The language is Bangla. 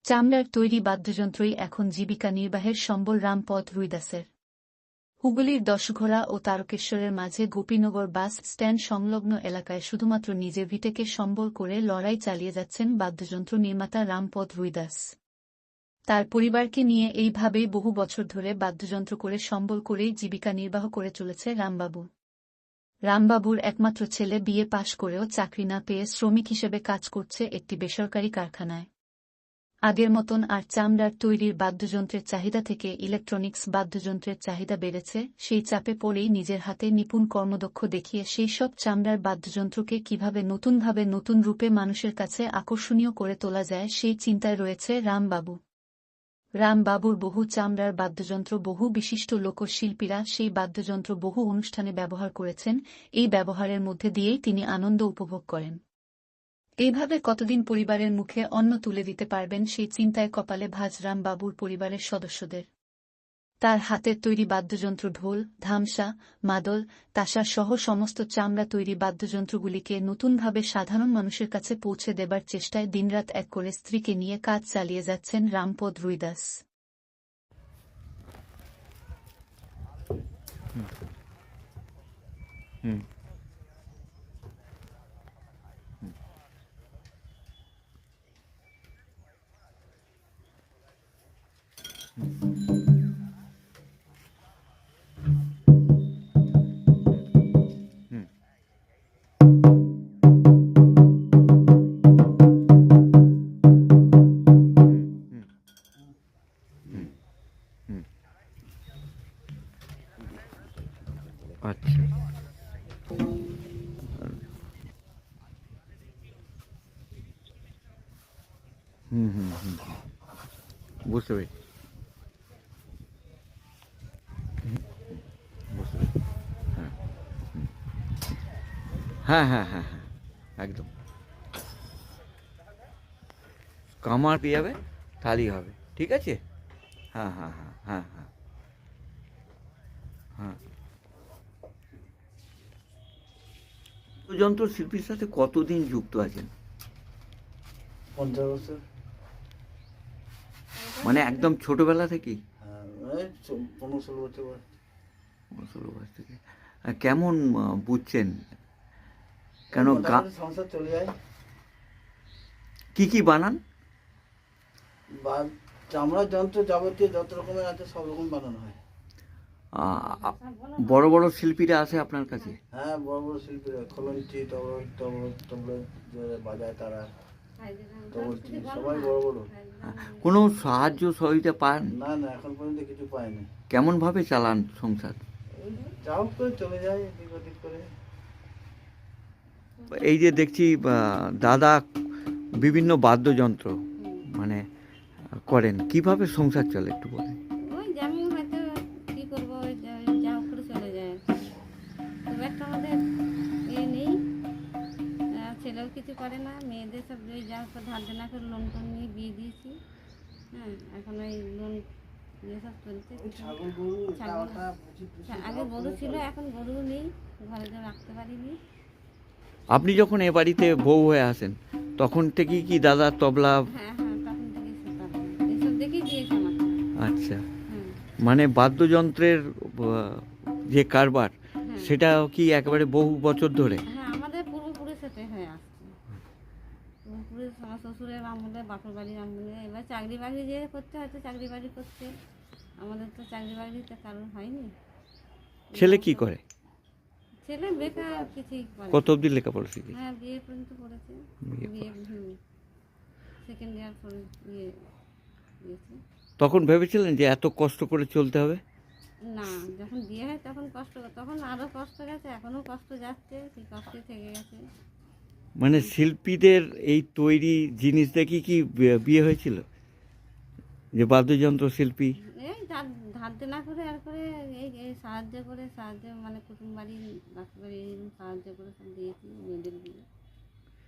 চামড়ার তৈরি বাদ্যযন্ত্রই এখন জীবিকা নির্বাহের সম্বল রামপদ রুইদাসের। হুগলির দশঘোড়া ও তারকেশ্বরের মাঝে গোপীনগর বাস স্ট্যান্ড সংলগ্ন এলাকায় শুধুমাত্র নিজের ভিটেকে সম্বল করে লড়াই চালিয়ে যাচ্ছেন বাদ্যযন্ত্র নির্মাতা রামপদ রুইদাস। তার পরিবারকে নিয়ে এইভাবেই বহু বছর ধরে বাদ্যযন্ত্র করে সম্বল করেই জীবিকা নির্বাহ করে চলেছে রামবাবু। রামবাবুর একমাত্র ছেলে বিএ পাশ করেও চাকরি না পেয়ে শ্রমিক হিসেবে কাজ করছে একটি বেসরকারি কারখানায়। আগের মতন আর চামড়ার তৈরির বাদ্যযন্ত্রের চাহিদা থেকে ইলেকট্রনিক্স বাদ্যযন্ত্রের চাহিদা বেড়েছে, সেই চাপে পড়েই নিজের হাতে নিপুণ কর্মদক্ষ দেখিয়ে সেই সব চামড়ার বাদ্যযন্ত্রকে কিভাবে নতুনভাবে নতুন রূপে মানুষের কাছে আকর্ষণীয় করে তোলা যায় সেই চিন্তায় রয়েছে রামবাবু। রামবাবুর বহু চামড়ার বাদ্যযন্ত্র বহু বিশিষ্ট লোকশিল্পীরা সেই বাদ্যযন্ত্র বহু অনুষ্ঠানে ব্যবহার করেছেন, এই ব্যবহারের মধ্যে দিয়েই তিনি আনন্দ উপভোগ করেন। এইভাবে কতদিন পরিবারের মুখে অন্ন তুলে দিতে পারবেন সেই চিন্তায় কপালে ভাঁজ রামবাবুর পরিবারের সদস্যদের। তার হাতের তৈরি বাদ্যযন্ত্র ঢোল, ধামসা, মাদল, তাসা সহ সমস্ত চামড়া তৈরি বাদ্যযন্ত্রগুলিকে নতুনভাবে সাধারণ মানুষের কাছে পৌঁছে দেবার চেষ্টায় দিনরাত এক করে স্ত্রীকে নিয়ে কাজ চালিয়ে যাচ্ছেন রামপদ রুইদাস। আচ্ছা, বুঝতে পেরেছি, বুঝতে পেরেছি। হ্যাঁ হ্যাঁ হ্যাঁ হ্যাঁ, একদম। কামার পেয়ে যাবে, তাহলেই হবে, ঠিক আছে। হ্যাঁ হ্যাঁ হ্যাঁ হ্যাঁ হ্যাঁ হ্যাঁ। যন্ত্র শিল্পীর সাথে কতদিন যুক্ত আছেন? 50 বছর। মানে একদম ছোটবেলা থেকেই? হ্যাঁ, এই 15-16 বছর বয়স। 16 বয়স থেকে। কেমন বুঝছেন? কেন মোটামুটি সংসার চলে যায়। কি কি বানান? বা চামড়ার যন্ত্র যাবতীয় যত রকমের আছে সব রকম বানানো হয়। বড় বড় শিল্পীরা আছে আপনার কাছে? হ্যাঁ, বড় বড় শিল্পীরা খলঞ্চি, তবলা বাজায় তারা, তবলচি সবাই বড় বড়। কোনো সাহায্য সহযোগিতা পান? না না, এখন পর্যন্ত কিছু পাইনি। কেমন ভাবে চালান সংসার? যা হোক করে চলে যায় এদিক ওদিক করে। এই যে দেখছি দাদা বিভিন্ন বাদ্যযন্ত্র মানে করেন, কিভাবে সংসার চলে একটু বলেন। ওই যেমন হয়তো কি করবো, যা হোক করে চলে যায়। খুব একটা আমাদের নেই, ছেলেও কিছু করে না, মেয়েদের সব ওই যা হোক ধার দেনা করে লোন টোন নিয়ে বিয়ে দিয়েছি। হ্যাঁ, এখন ওই লোন নিয়ে সব চলছে। আগে গরু ছিল, এখন গরু নেই, ঘরে যা রাখতে পারিনি। আপনি যখন এ বাড়িতে বউ হয়ে আসেন তখন থেকেই কি দাদা তবলা? হ্যাঁ হ্যাঁ, তখন থেকে এসব দেখেই দিয়েছে আমাকে। আচ্ছা, হ্যাঁ মানে বাদ্যযন্ত্রের যে কারবার সেটা কি একেবারে বহু বছর ধরে? হ্যাঁ, আমাদের পূর্বপুরুষেতে হয়ে আসছে। পূর্বপুরুষ আমার শ্বশুরের আমলে, বাপের বাড়ির আমলে। এবার চাকরি বাকরি যে করতে হয়তো চাকরি বাকরি করছে, আমাদের তো চাকরি বাকরি তো কারণ হয়নি। ছেলে কি করে? ছেলে বেকার, কিছুই করে। কত অবধি লেখাপড়া শিখেছে? হ্যাঁ, বিয়ে পর্যন্ত পড়েছে। বিয়ে সেকেন্ড ইয়ার পরে বিয়ে দিয়েছে। তখন ভেবেছিলেন যে এত কষ্ট করে চলতে হবে? না, যখন বিয়ে হয় তখন কষ্ট, তখন আরও কষ্ট গেছে, এখনও কষ্ট যাচ্ছে, সেই কষ্টে থেকে গেছে। মানে শিল্পীদের এই তৈরি জিনিস দেখি কি বিয়ে হয়েছিল, যে বাদ্যযন্ত্র শিল্পী? এই ধার দেনা করে আর করে এই সাহায্য মানে কুটুম বাড়ি, বাকি বাড়ি সাহায্য করে সব দিয়েছি মেয়েদের বিয়ে।